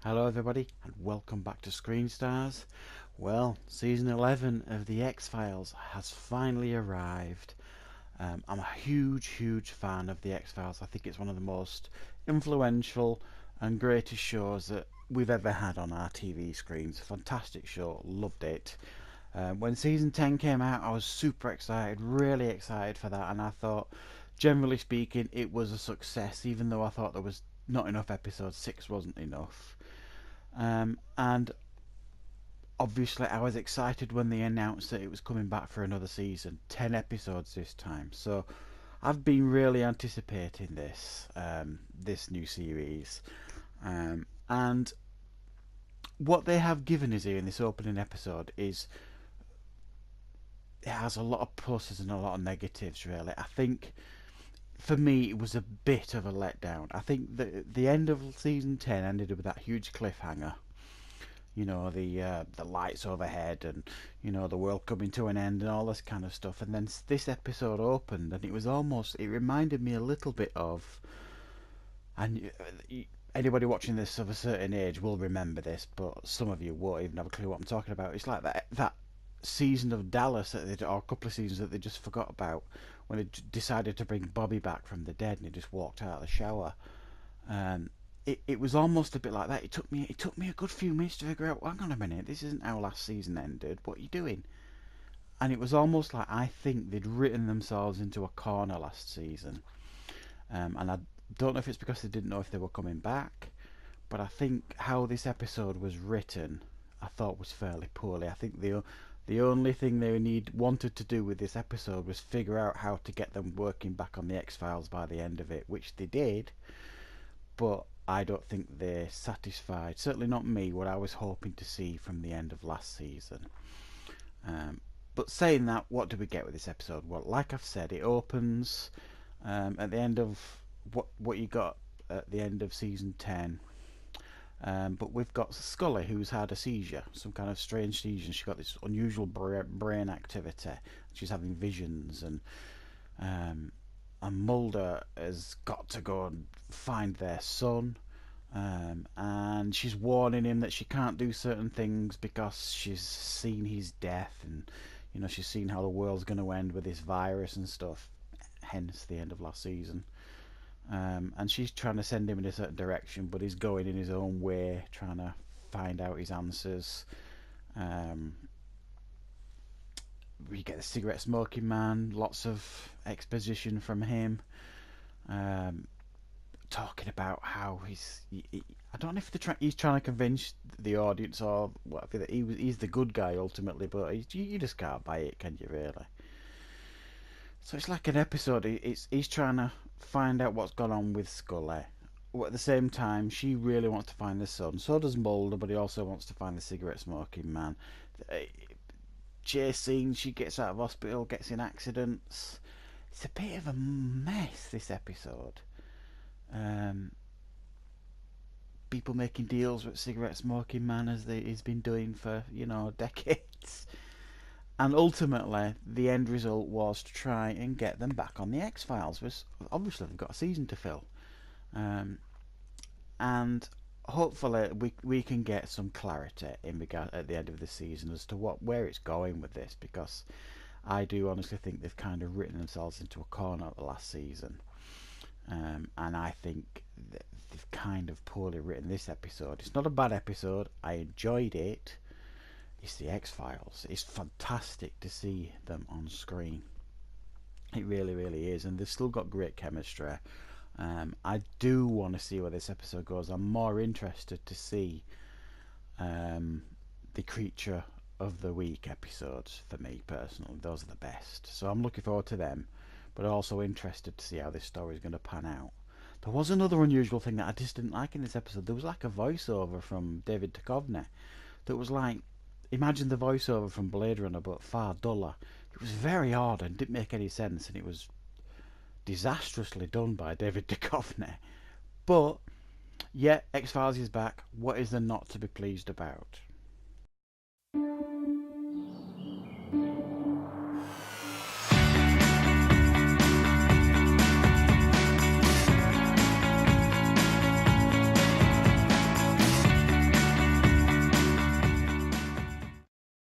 Hello everybody and welcome back to Screen Stars. Well, season 11 of the X-Files has finally arrived. I'm a huge fan of the X-Files. I think it's one of the most influential and greatest shows that we've ever had on our TV screens. Fantastic show, loved it. When season 10 came out, I was super excited, really excited for that, and I thought, generally speaking, it was a success, even though I thought there was not enough episodes. 6 wasn't enough. And obviously I was excited when they announced that it was coming back for another season, 10 episodes this time. So I've been really anticipating this new series. And what they have given us here in this opening episode is it has a lot of pluses and a lot of negatives, really. I think for me it was a bit of a letdown. I think the end of season 10 ended with that huge cliffhanger. You know, the lights overhead, and you know, the world coming to an end and all this kind of stuff. And then this episode opened and it reminded me a little bit of, and anybody watching this of a certain age will remember this, but some of you won't even have a clue what I'm talking about. It's like that season of Dallas or a couple of seasons that they just forgot about, when they decided to bring Bobby back from the dead and he just walked out of the shower. um, it was almost a bit like that. It took me a good few minutes to figure out, hang on a minute, this isn't how last season ended. What are you doing? And it was almost like I think they'd written themselves into a corner last season. And I don't know if it's because they didn't know if they were coming back, but I think how this episode was written, I thought was fairly poorly. I think the only thing they wanted to do with this episode was figure out how to get them working back on the X-Files by the end of it, which they did. But I don't think they're satisfied. Certainly not me. What I was hoping to see from the end of last season. But saying that, what do we get with this episode? Well, like I've said, it opens at the end of what you got at the end of season 10. But we've got Scully, who's had a seizure, some kind of strange seizure. She's got this unusual brain activity. She's having visions, um, and Mulder has got to go and find their son. And she's warning him that she can't do certain things because she's seen his death, and you know, she's seen how the world's going to end with this virus and stuff. Hence the end of last season. And she's trying to send him in a certain direction, but he's going in his own way, trying to find out his answers. We get the cigarette smoking man, lots of exposition from him, talking about how I don't know if he's trying to convince the audience or whatever that he's the good guy ultimately, but you just can't buy it, can you, really? So it's like an episode. He's trying to find out what's gone on with Scully. At the same time, she really wants to find the son. So does Mulder, but he also wants to find the cigarette smoking man. Chase scene, she gets out of hospital, gets in accidents. It's a bit of a mess, this episode. People making deals with cigarette smoking man, as he's been doing for, you know, decades. And ultimately, the end result was to try and get them back on the X-Files. Obviously, they've got a season to fill. And hopefully we can get some clarity at the end of the season as to where it's going with this, because I do honestly think they've kind of written themselves into a corner the last season. And I think they've kind of poorly written this episode. It's not a bad episode. I enjoyed it. It's the X-Files. It's fantastic to see them on screen. It really is, and they've still got great chemistry. I do want to see where this episode goes. I'm more interested to see the Creature of the Week episodes. For me personally, those are the best. So I'm looking forward to them, but also interested to see how this story is going to pan out. There was another unusual thing that I just didn't like in this episode. There was like a voiceover from David Duchovny that was like, imagine the voiceover from Blade Runner, but far duller. It was very odd and didn't make any sense, and it was disastrously done by David Duchovny. But yeah, X-Files is back. What is there not to be pleased about?